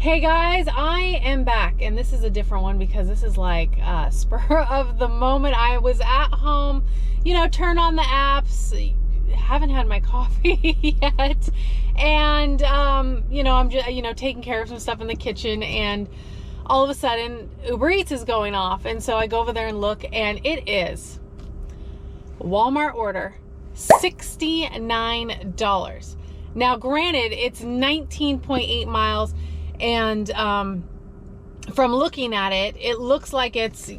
Hey guys, I am back, and this is a different one because this is like spur of the moment. I was at home, turn on the apps, haven't had my coffee yet, and I'm just taking care of some stuff in the kitchen, and all of a sudden Ubereats is going off, and so I go over there and look, and it is Walmart order, $69. Now granted, it's 19.8 miles. And from looking at it, it looks like it's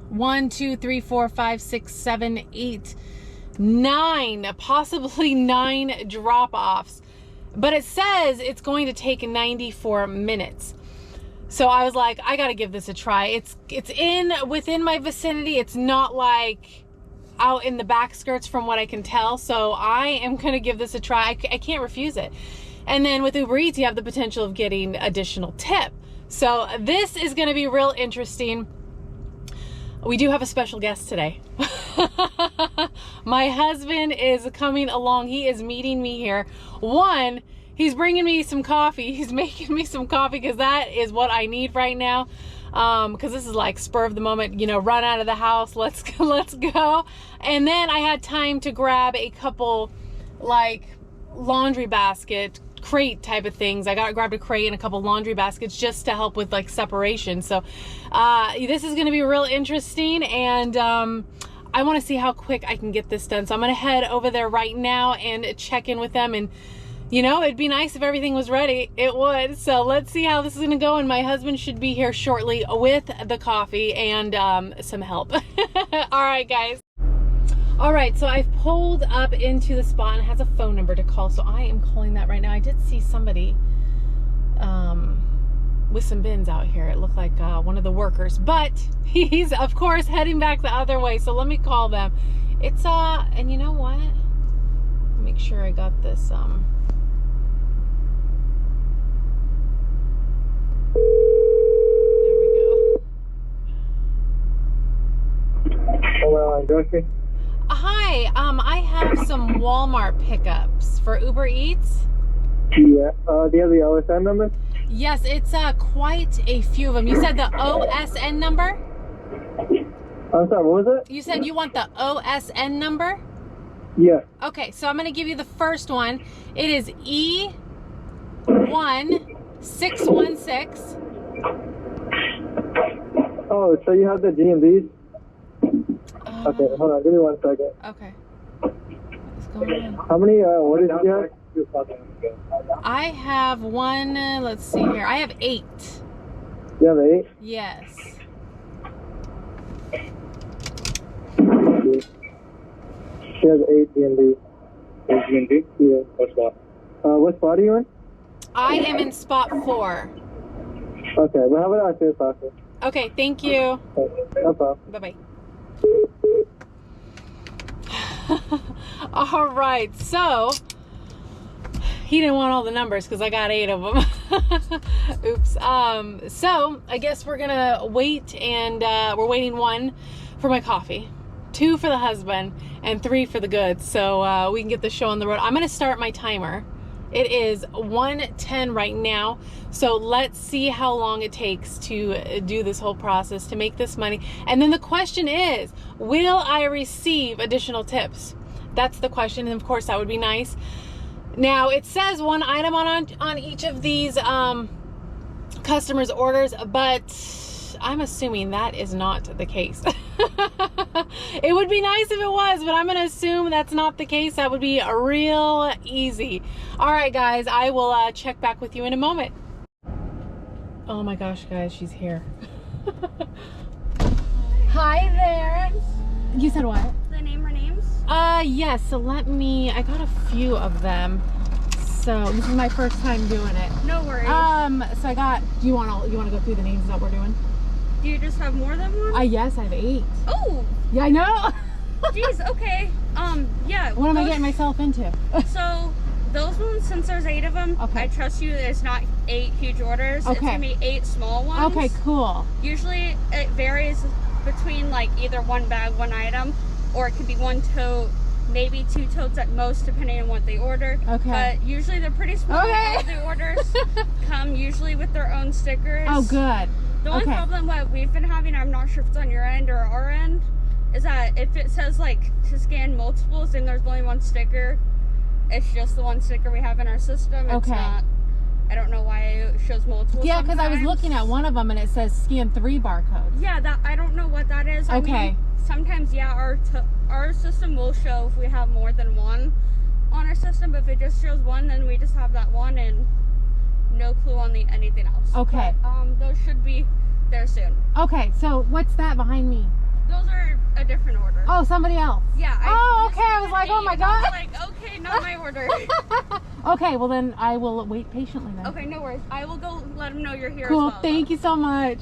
1, 2, 3, 4, 5, 6, 7, 8, 9, possibly 9 drop-offs. But it says it's going to take 94 minutes. So I was like, I gotta give this a try. It's within my vicinity. It's not like out in the back skirts from what I can tell. So I am gonna give this a try. I can't refuse it. And then with Ubereats, you have the potential of getting additional tip. So this is going to be real interesting. We do have a special guest today. My husband is coming along. He is meeting me here. One, he's bringing me some coffee. He's making me some coffee because that is what I need right now. Because this is like spur of the moment, run out of the house. Let's go. And then I had time to grab a couple like laundry basket crate type of things. I grabbed a crate and a couple laundry baskets just to help with like separation. So this is going to be real interesting, and I want to see how quick I can get this done. So I'm going to head over there right now and check in with them, and it'd be nice if everything was ready. It would. So let's see how this is going to go, and my husband should be here shortly with the coffee and some help. All right, guys. All right, so I've pulled up into the spot and it has a phone number to call, so I am calling that right now. I did see somebody with some bins out here. It looked like one of the workers, but he's of course heading back the other way, so let me call them. It's and you know what? Make sure I got this there we go. Hello, Dorothy. Hi, I have some Walmart pickups for Ubereats. Yeah, do you have the OSN number? Yes, it's quite a few of them. You said the OSN number? I'm sorry, what was it? You said you want the OSN number? Yeah. Okay, so I'm going to give you the first one. It is E1616. Oh, so you have the GMVs? Okay, hold on, give me 1 second. Okay. What's going on? How many orders do you have? I have one, let's see here. I have 8. You have 8? Yes. She has 8 GMVs. 8 GMV? Yeah. What spot? What spot are you in? I am in spot 4. Okay, well, how about I say possible? Okay, thank you. Okay, no problem. Bye-bye. All right, so he didn't want all the numbers because I got 8 of them. Oops. So I guess we're gonna wait, and we're waiting 1 for my coffee, 2 for the husband, and 3 for the goods, so we can get the show on the road. I'm gonna start my timer. It is 1:10 right now, so let's see how long it takes to do this whole process to make this money. And then the question is, will I receive additional tips? That's the question, and of course that would be nice. Now it says 1 item on each of these customers' orders, but I'm assuming that is not the case. It would be nice if it was, but I'm gonna assume that's not the case. That would be real easy. All right, guys, I will check back with you in a moment. Oh my gosh, guys, she's here. Hi there. You said what? The name or names? Yes, so I got a few of them. So this is my first time doing it. No worries. So I got, do you want to go through the names that we're doing? Do you just have more than one? Yes, I have 8. Oh! Yeah, I know. Jeez, okay. Yeah. What am I getting myself into? So, those ones, since there's 8 of them, okay. I trust you, there's not 8 huge orders. Okay. It's going to be 8 small ones. Okay, cool. Usually, it varies between, like, either 1 bag, 1 item, or it could be 1 tote, maybe 2 totes at most, depending on what they order. Okay. But usually they're pretty small, okay. all the orders. come usually with their own stickers. Oh, good. The only problem what we've been having, I'm not sure if it's on your end or our end, is that if it says like to scan multiples and there's only one sticker, it's just the one sticker we have in our system. It's not, I don't know why it shows multiple. Yeah, because I was looking at one of them and it says scan 3 barcodes. Yeah, that I don't know what that is. I mean, sometimes, yeah, our system will show if we have more than one on our system, but if it just shows one, then we just have that one and no clue on anything else. Okay. But, those should be there soon. Okay, so what's that behind me? Those are a different order. Oh, somebody else. Yeah. Okay. I was like, oh my God. I was like, okay, not my order. Okay, well then I will wait patiently then. Okay, no worries. I will go let them know you're here Cool. as well. Thank you so much.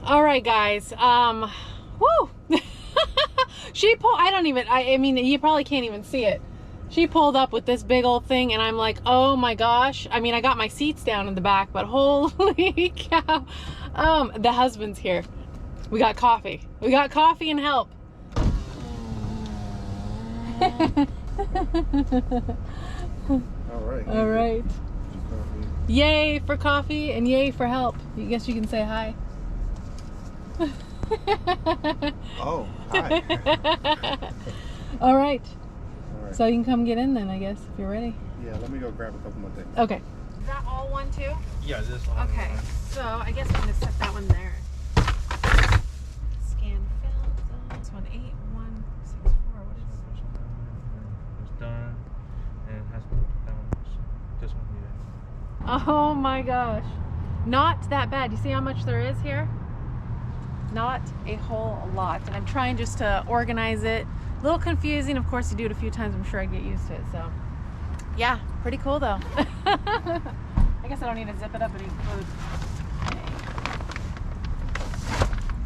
All right, guys. Woo. She pulled. I mean, you probably can't even see it. She pulled up with this big old thing, and I'm like, oh my gosh. I mean, I got my seats down in the back, but holy cow. The husband's here. We got coffee. We got coffee and help. All right. Yay for coffee and yay for help. I guess you can say hi. Oh, hi. All right. So you can come get in then, I guess, if you're ready. Yeah, let me go grab a couple more things. Okay. Is that all one too? Yeah, this one. Okay. So I guess I'm gonna set that one there. Scan filled. This one 8164. What is this? It's done. And it has to put down this one here. Oh my gosh. Not that bad. You see how much there is here? Not a whole lot. And I'm trying just to organize it. A little confusing. Of course, you do it a few times. I'm sure I get used to it. So, yeah, pretty cool though. I guess I don't need to zip it up and include.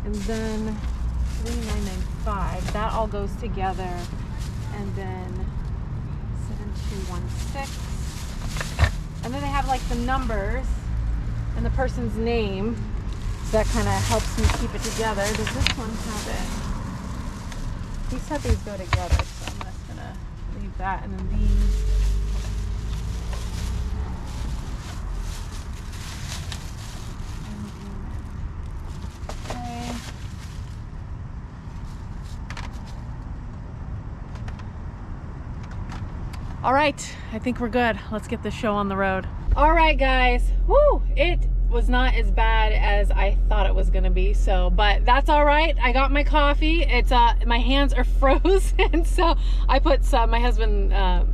And then 3995. That all goes together. And then 7216. And then they have like the numbers and the person's name. So that kind of helps me keep it together. Does this one have it? He said these go together, so I'm just gonna leave that. And then these. Okay. All right, I think we're good. Let's get this show on the road. All right, guys. Woo! It was not as bad as I thought it was gonna be, so but that's all right. I got my coffee. It's my hands are frozen, so I put some. My husband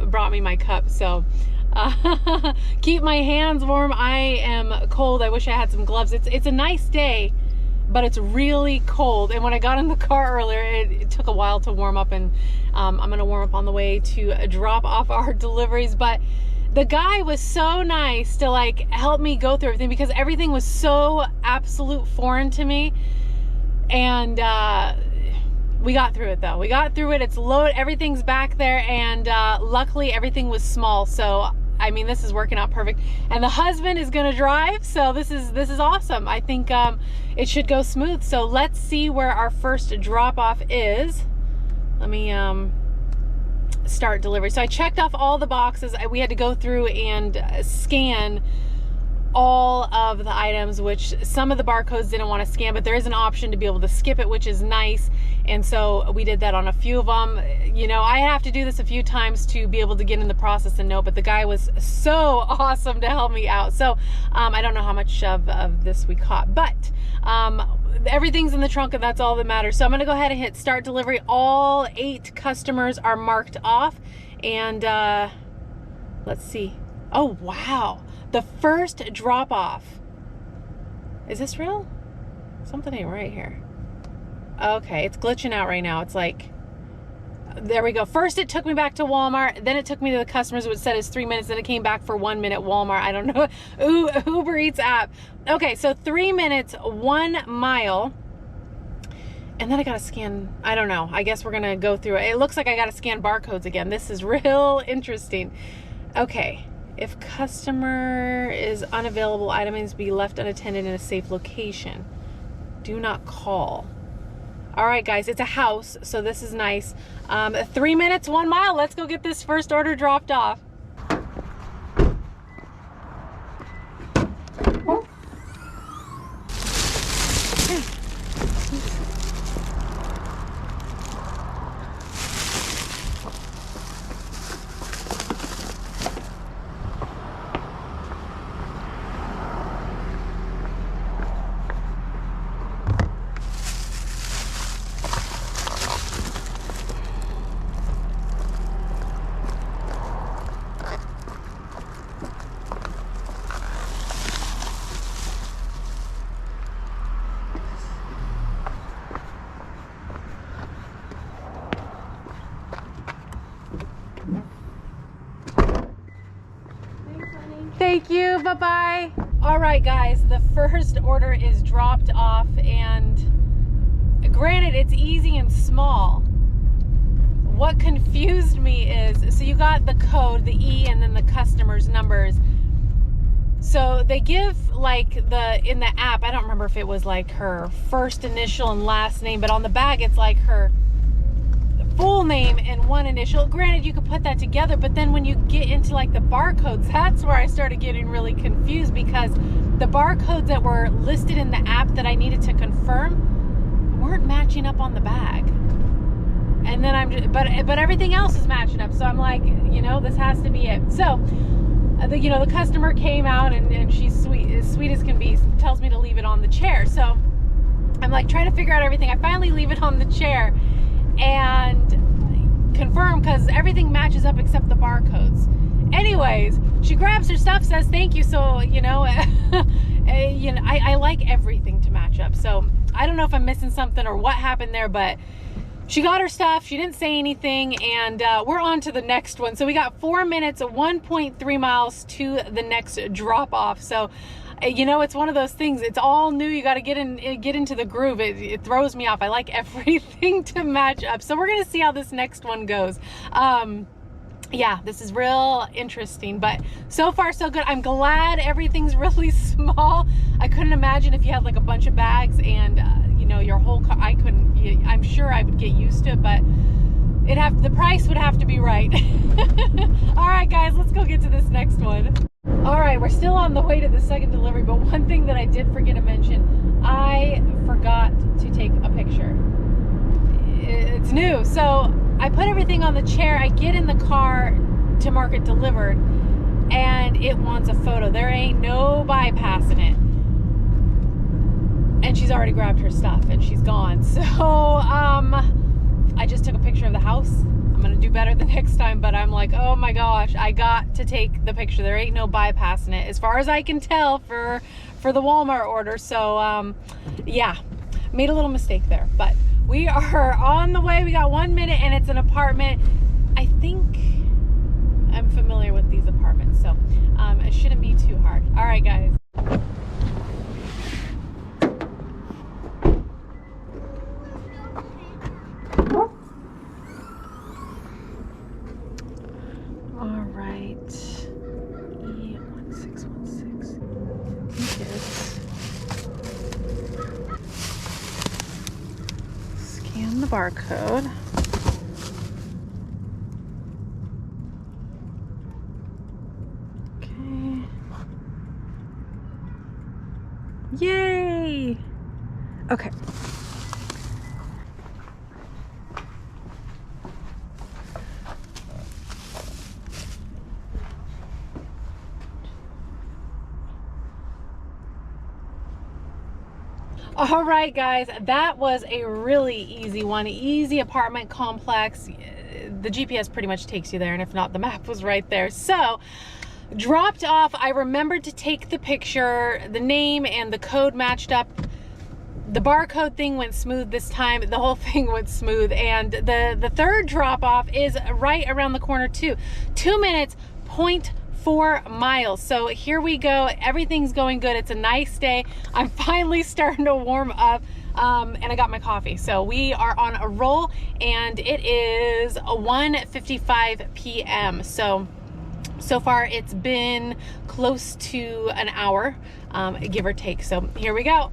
brought me my cup, so keep my hands warm. I am cold. I wish I had some gloves. It's a nice day, but it's really cold. And when I got in the car earlier, it took a while to warm up, and I'm gonna warm up on the way to drop off our deliveries. But the guy was so nice to like help me go through everything, because everything was so absolute foreign to me. And we got through it though. We got through it. It's loaded. Everything's back there, and luckily everything was small. So I mean, this is working out perfect. And the husband is gonna drive, so this is awesome. I think it should go smooth. So let's see where our first drop off is. Let me start delivery. So I checked off all the boxes. We had to go through and scan all of the items, which some of the barcodes didn't want to scan, but there is an option to be able to skip it, which is nice. And so we did that on a few of them. You know, I have to do this a few times to be able to get in the process and know, but the guy was so awesome to help me out. So I don't know how much of this we caught, but everything's in the trunk, and that's all that matters. So I'm gonna go ahead and hit start delivery. All 8 customers are marked off, and let's see. Oh wow, the first drop off. Is this real? Something ain't right here. Okay, it's glitching out right now. It's like, there we go. First it took me back to Walmart, then it took me to the customers, which said it's 3 minutes, then it came back for 1 minute Walmart. I don't know. Ooh, Ubereats app. Okay, so 3 minutes, 1 mile. And then I gotta scan, I don't know. I guess we're gonna go through it. It looks like I gotta scan barcodes again. This is real interesting. Okay, if customer is unavailable, item needs to be left unattended in a safe location. Do not call. All right, guys, it's a house, so this is nice. 3 minutes, 1 mile. Let's go get this first order dropped off. Thank you. Bye-bye. All right, guys, the first order is dropped off, and granted, it's easy and small. What confused me is, so you got the code, the E, and then the customer's numbers. So they give like in the app, I don't remember if it was like her first initial and last name, but on the bag it's like her full name and one initial. Granted, you could put that together, but then when you get into like the barcodes, that's where I started getting really confused, because the barcodes that were listed in the app that I needed to confirm weren't matching up on the bag. And then but everything else is matching up. So I'm like, you know, this has to be it. So, the customer came out, and she's sweet as can be, tells me to leave it on the chair. So I'm like trying to figure out everything. I finally leave it on the chair and confirm, because everything matches up except the barcodes. Anyways, she grabs her stuff, says thank you. So, I like everything to match up. So I don't know if I'm missing something or what happened there, but she got her stuff, she didn't say anything, and we're on to the next one. So we got 4 minutes, 1.3 miles to the next drop off. So, it's one of those things, it's all new. You got to get into the groove. It throws me off. I like everything to match up. So we're going to see how this next one goes. Yeah, this is real interesting, but so far so good. I'm glad everything's really small. I couldn't imagine if you had like a bunch of bags and your whole car. I'm sure I would get used to it, but the price would have to be right. All right, guys, let's go get to this next one. All right, we're still on the way to the second delivery, but one thing that I did forget to mention, I forgot to take a picture. It's new, so I put everything on the chair. I get in the car to mark it delivered, and it wants a photo. There ain't no bypassing it. And she's already grabbed her stuff and she's gone. So I just took a picture of the house. I'm gonna do better the next time, but I'm like, oh my gosh, I got to take the picture. There ain't no bypassing it, as far as I can tell, for the Walmart order. So yeah, made a little mistake there, but we are on the way. We got 1 minute, and it's an apartment. I think I'm familiar with these apartments, so it shouldn't be too hard. All right, guys. All right, E1616. Scan the barcode. Okay. Yay! Okay. All right, guys, that was a really easy one. Easy apartment complex. The GPS pretty much takes you there, and if not, the map was right there. So dropped off. I remembered to take the picture. The name and the code matched up. The barcode thing went smooth this time. The whole thing went smooth. And the third drop off is right around the corner too. 2 minutes, 0.4 miles. So here we go. Everything's going good. It's a nice day. I'm finally starting to warm up, and I got my coffee. So we are on a roll, and it is 1:55 p.m. So far it's been close to an hour, give or take. So here we go.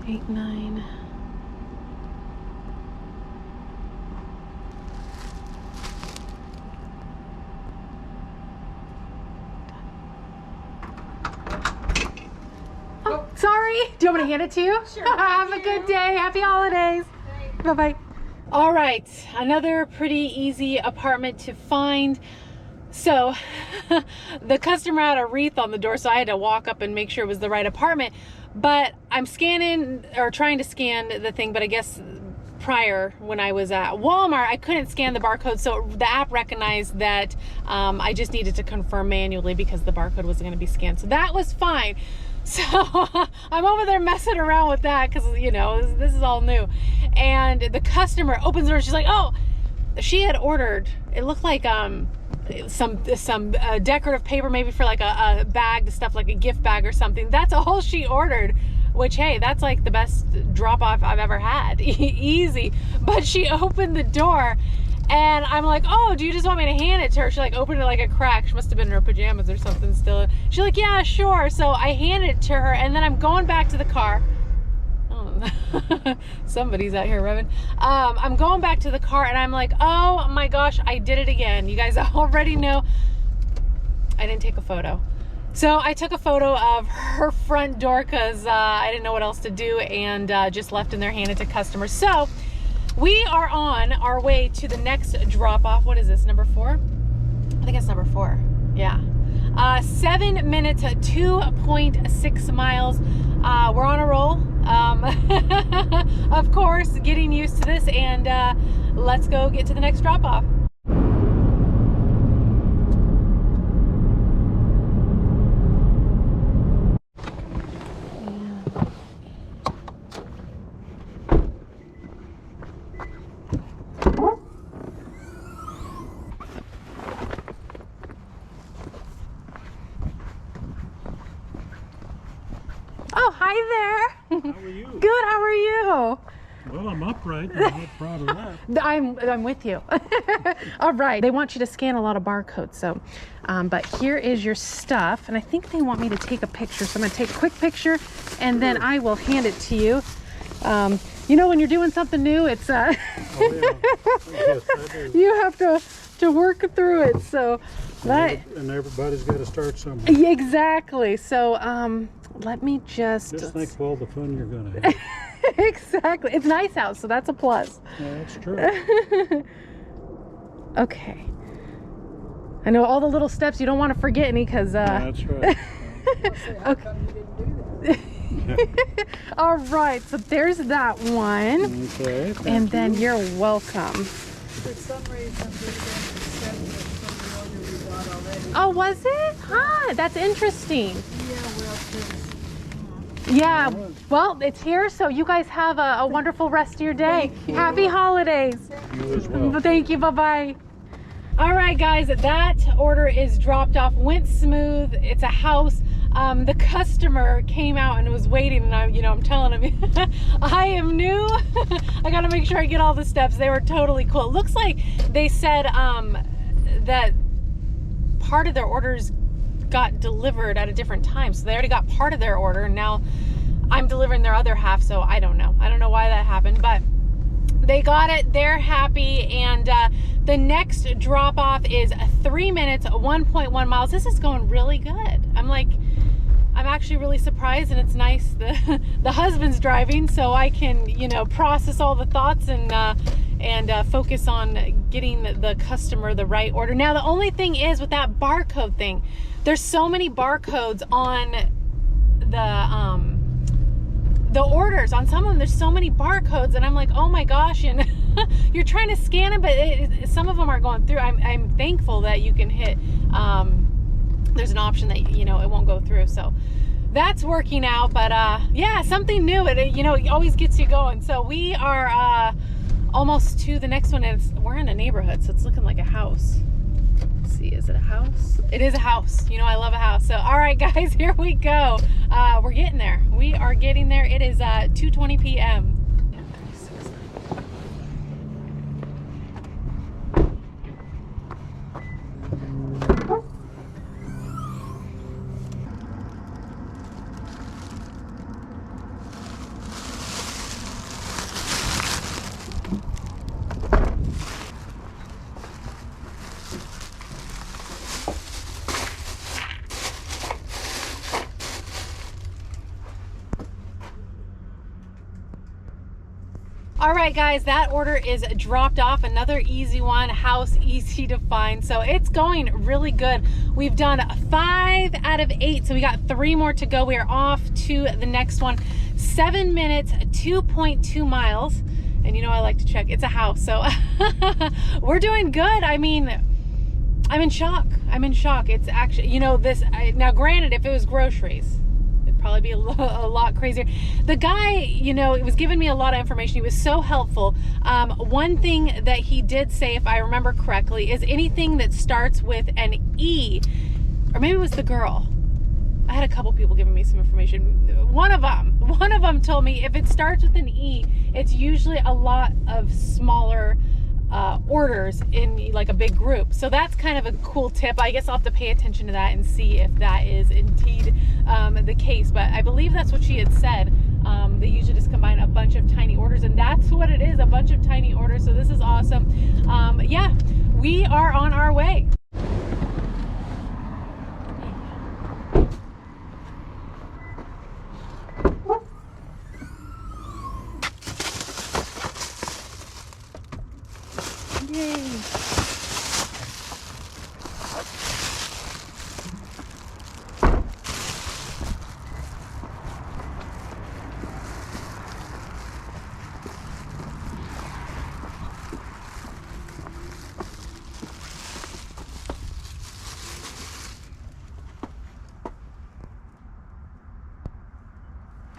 Eight, 9. Oh, sorry. Do you want me to hand it to you? Sure. Have a good day. Happy holidays. Bye-bye. All right. Another pretty easy apartment to find. So the customer had a wreath on the door, so I had to walk up and make sure it was the right apartment. But I'm scanning, or trying to scan the thing, but I guess prior when I was at Walmart, I couldn't scan the barcode, so the app recognized that I just needed to confirm manually because the barcode wasn't going to be scanned. So that was fine. So I'm over there messing around with that because, you know, this is all new. And the customer opens the door. She's like, oh, she had ordered, it looked like some decorative paper, maybe for like a bag, stuff like a gift bag or something. That's all she ordered, which, hey, that's like the best drop off I've ever had. Easy. But she opened the door and I'm like, oh, do you just want me to hand it to her? She like opened it like a crack. She must have been in her pajamas or something still. She's like, yeah, sure. So I handed it to her and then I'm going back to the car. Oh, somebody's out here revving. I'm going back to the car and I'm like, oh my gosh, I did it again. You guys already know I didn't take a photo. So I took a photo of her front door because I didn't know what else to do, and just left in there, handed to customers. So we are on our way to the next drop off. What is this, number 4? I think it's number 4. Yeah. 7 minutes, 2.6 miles. We're on a roll. Of course, getting used to this, and let's go get to the next drop off. Oh, hi there. How are you? Good, how are you? Well, I'm upright. I'm not proud of that. I'm with you. All right. They want you to scan a lot of barcodes. So, but here is your stuff. And I think they want me to take a picture. So I'm going to take a quick picture and then I will hand it to you. You know, when you're doing something new, it's, Oh, yeah. Yes, I do. you have to work through it. So that, And everybody's got to start somewhere. yeah, exactly. So, let me just think of all the fun you're going to have. exactly. It's nice out, so that's a plus. Yeah, that's true. Okay. I know all the little steps. You don't want to forget any because. That's right. Okay. All right. So there's that one. Okay. And then you're welcome. For some reason, we didn't send it from the order we got already. Oh, was it? Huh. That's interesting. Yeah, well, Yeah. Well, it's here. So you guys have a wonderful rest of your day. Happy holidays. You as well. Thank you. Bye-bye. All right, guys, that order is dropped off. Went smooth. It's a house. The customer came out and was waiting, and I'm telling him, I am new. I got to make sure I get all the steps. They were totally cool. It looks like they said that part of their orders got delivered at a different time. So they already got part of their order, and now I'm delivering their other half. So I don't know why that happened, but they got it. They're happy. And the next drop off is 3 minutes, 1.1 miles. This is going really good. I'm actually really surprised, and it's nice the husband's driving, so I can process all the thoughts and focus on getting the customer the right order. Now the only thing is with that barcode thing, there's so many barcodes on the orders. On some of them, there's so many barcodes, and I'm like, oh my gosh, and you're trying to scan them, but some of them aren't going through. I'm thankful that you can hit, there's an option that, it won't go through. So that's working out, but yeah, something new. It always gets you going. So we are almost to the next one, and we're in a neighborhood, so it's looking like a house. Let's see, is it a house? It is a house. I love a house. So all right, guys, here we go. We're getting there. We are getting there. It is 2:20 p.m. All right, guys, that order is dropped off. Another easy one, house, easy to find. So it's going really good. We've done 5 out of 8, so we got 3 more to go. We are off to the next one. 7 minutes, 2.2 miles. And you know I like to check. It's a house, so we're doing good. I mean, I'm in shock. It's actually, you know, now granted, if it was groceries, it'd probably be a lot crazier. The guy, you know, it was giving me a lot of information. He was so helpful. One thing that he did say, if I remember correctly, is anything that starts with an E, or maybe it was the girl. I had a couple people giving me some information. One of them told me if it starts with an E, it's usually a lot of smaller orders in like a big group. So that's kind of a cool tip. I guess I'll have to pay attention to that and see if that is indeed the case. But I believe that's what she had said. They usually just combine a bunch of tiny orders, and that's what it is, a bunch of tiny orders. So this is awesome. Yeah, we are on our way. Yay.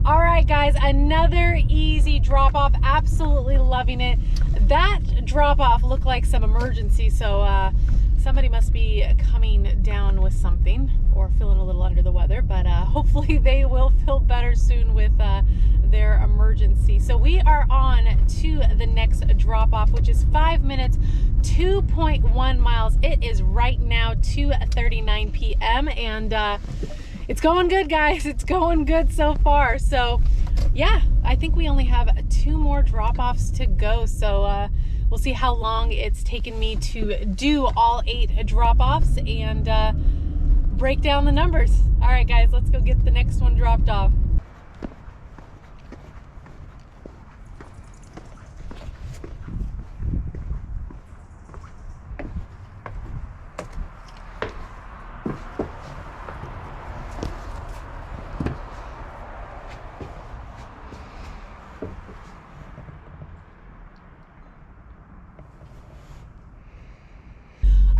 All right, guys, another easy drop off. Absolutely loving it. That drop off looked like some emergency, so somebody must be coming down with something or feeling a little under the weather, but hopefully they will feel better soon with their emergency. So we are on to the next drop off, which is 5 minutes, 2.1 miles. It is right now 2:39 p.m. and it's going good, guys. It's going good so far. So yeah, I think we only have 2 more drop-offs to go. So we'll see how long it's taken me to do all 8 drop-offs and break down the numbers. All right, guys, let's go get the next one dropped off.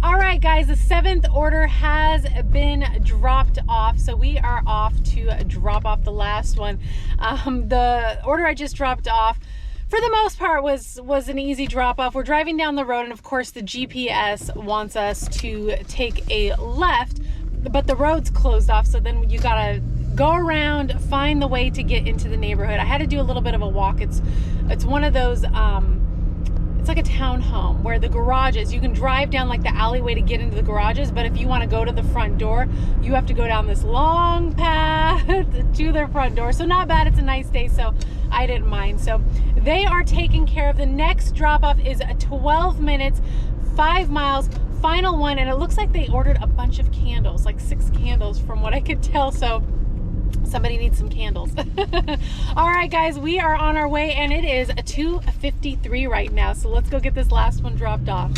All right, guys, the 7th order has been dropped off, so we are off to drop off the last one. The order I just dropped off, for the most part, was an easy drop off. We're driving down the road, and of course the GPS wants us to take a left, but the road's closed off, so then you gotta go around, find the way to get into the neighborhood. I had to do a little bit of a walk. It's one of those it's like a townhome where the garages, you can drive down like the alleyway to get into the garages, but if you want to go to the front door, you have to go down this long path to their front door. So not bad. It's a nice day, so I didn't mind. So they are taken care of. The next drop off is 12 minutes, 5 miles, final one, and it looks like they ordered a bunch of candles, like 6 candles from what I could tell. So somebody needs some candles. All right, guys, we are on our way, and it is 2:53 right now. So let's go get this last one dropped off.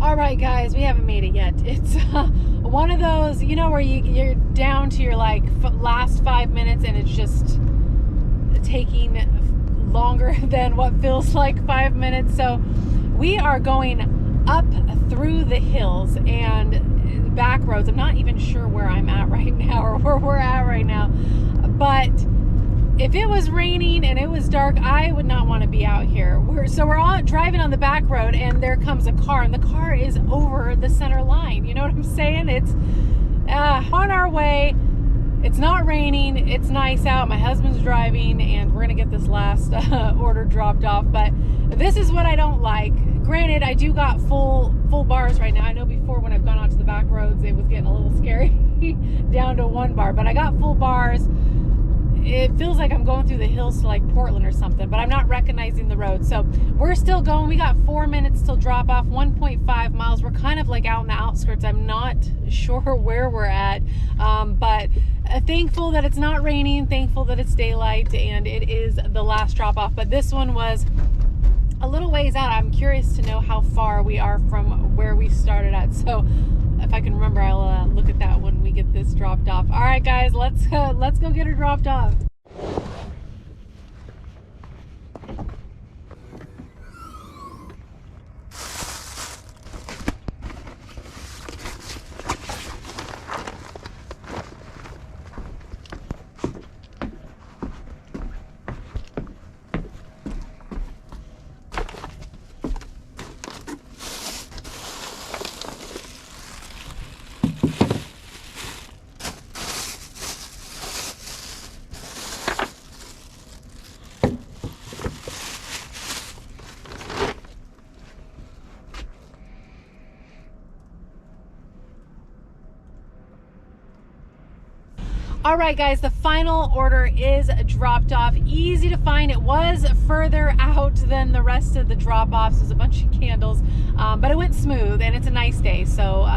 All right, guys, we haven't made it yet. It's one of those, you know, where you're down to your like last 5 minutes, and it's just taking longer than what feels like 5 minutes. So we are going up through the hills and back roads. I'm not even sure where I'm at right now or where we're at right now, but if it was raining and it was dark, I would not want to be out here. We're all driving on the back road, and there comes a car, and the car is over the center line. You know what I'm saying? It's on our way. It's not raining, it's nice out, my husband's driving, and we're gonna get this last order dropped off. But this is what I don't like. Granted, I do got full bars right now. I know before when I've gone out to the back roads, it was getting a little scary down to 1 bar, but I got full bars. It feels like I'm going through the hills to like Portland or something, but I'm not recognizing the road. So we're still going. We got 4 minutes till drop off, 1.5 miles. We're kind of like out in the outskirts. I'm not sure where we're at, but thankful that it's not raining, thankful that it's daylight, and it is the last drop off. But this one was a little ways out. I'm curious to know how far we are from where we started at. So if I can remember, I'll look at that when we get this dropped off. All right, guys, let's go get her dropped off. All right, guys, the final order is dropped off. Easy to find. It was further out than the rest of the drop-offs. There's a bunch of candles, but it went smooth, and it's a nice day, so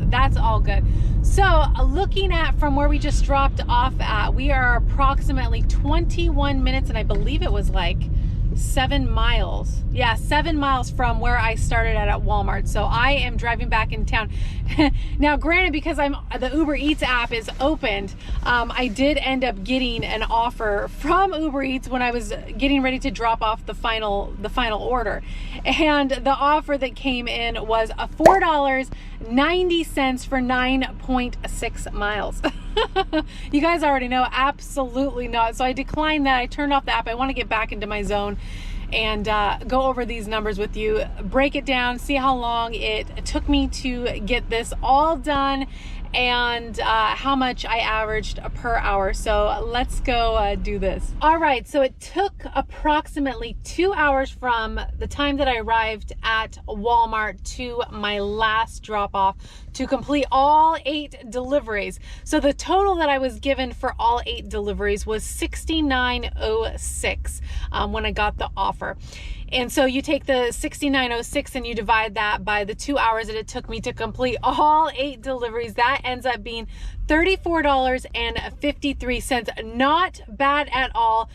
that's all good. So looking at from where we just dropped off at, we are approximately 21 minutes, and I believe it was like 7 miles. Yeah, 7 miles from where I started at Walmart. So I am driving back in town. Now, granted, because the Ubereats app is opened, I did end up getting an offer from Ubereats when I was getting ready to drop off the final order. And the offer that came in was a $4.90 for 9.6 miles. You guys already know, absolutely not. So I declined that. I turned off the app. I want to get back into my zone and go over these numbers with you, break it down, see how long it took me to get this all done, and how much I averaged per hour. So let's go do this. All right, so it took approximately 2 hours from the time that I arrived at Walmart to my last drop off to complete all 8 deliveries. So the total that I was given for all 8 deliveries was $69.06 when I got the offer. And so you take the $69.06 and you divide that by the 2 hours that it took me to complete all 8 deliveries. That ends up being $34.53. Not bad at all.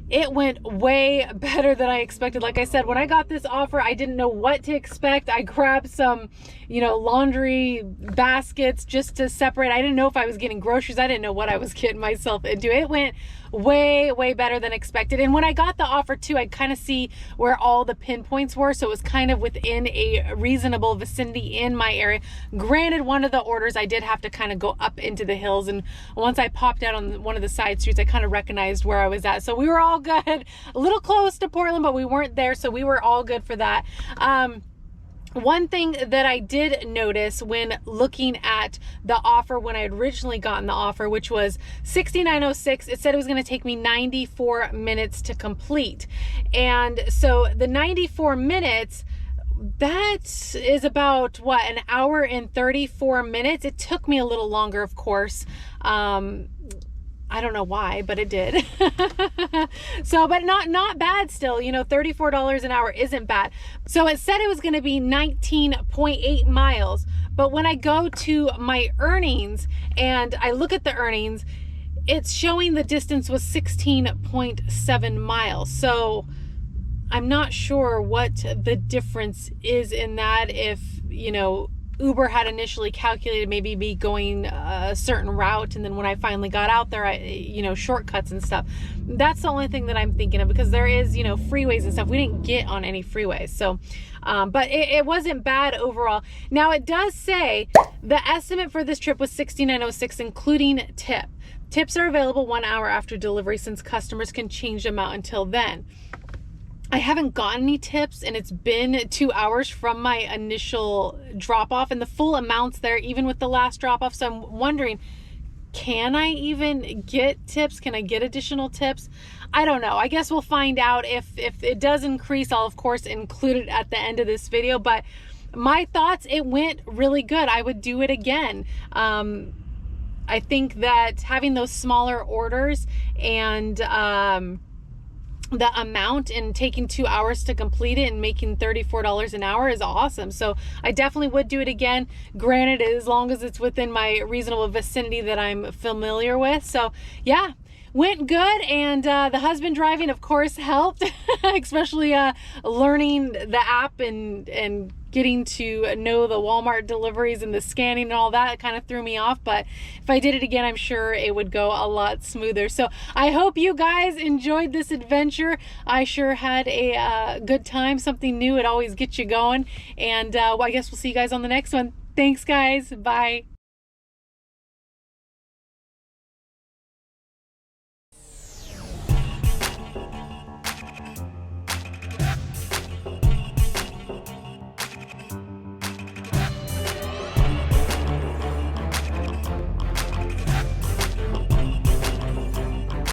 It went way better than I expected. Like I said, when I got this offer, I didn't know what to expect. I grabbed some, laundry baskets just to separate. I didn't know if I was getting groceries. I didn't know what I was getting myself into. It went way, way better than expected. And when I got the offer too, I kind of see where all the pinpoints were. So it was kind of within a reasonable vicinity in my area. Granted, one of the orders, I did have to kind of go up into the hills. And once I popped out on one of the side streets, I kind of recognized where I was at. So we were all good. A little close to Portland, but we weren't there. So we were all good for that. One thing that I did notice when looking at the offer, when I had originally gotten the offer, which was $69.06, it said it was going to take me 94 minutes to complete. And so the 94 minutes, that is about what, an hour and 34 minutes. It took me a little longer, of course. I don't know why, but it did. So, but not bad still, $34 an hour isn't bad. So it said it was going to be 19.8 miles. But when I go to my earnings and I look at the earnings, it's showing the distance was 16.7 miles. So I'm not sure what the difference is in that. If, Uber had initially calculated maybe me going a certain route, and then when I finally got out there, shortcuts and stuff. That's the only thing that I'm thinking of, because there is, freeways and stuff. We didn't get on any freeways. So, but it wasn't bad overall. Now it does say the estimate for this trip was $69.06, including tip. Tips are available 1 hour after delivery, since customers can change them out until then. I haven't gotten any tips, and it's been 2 hours from my initial drop off, and the full amount's there even with the last drop off. So I'm wondering, can I even get tips? Can I get additional tips? I don't know. I guess we'll find out. If it does increase, I'll of course include it at the end of this video. But my thoughts, it went really good. I would do it again. I think that having those smaller orders and the amount and taking 2 hours to complete it and making $34 an hour is awesome. So I definitely would do it again. Granted, as long as it's within my reasonable vicinity that I'm familiar with. So yeah, went good. And the husband driving, of course, helped, especially learning the app and getting to know the Walmart deliveries and the scanning and all that. It kind of threw me off, but if I did it again, I'm sure it would go a lot smoother. So I hope you guys enjoyed this adventure. I sure had a good time. Something new, it always gets you going. And well, I guess we'll see you guys on the next one. Thanks, guys. Bye.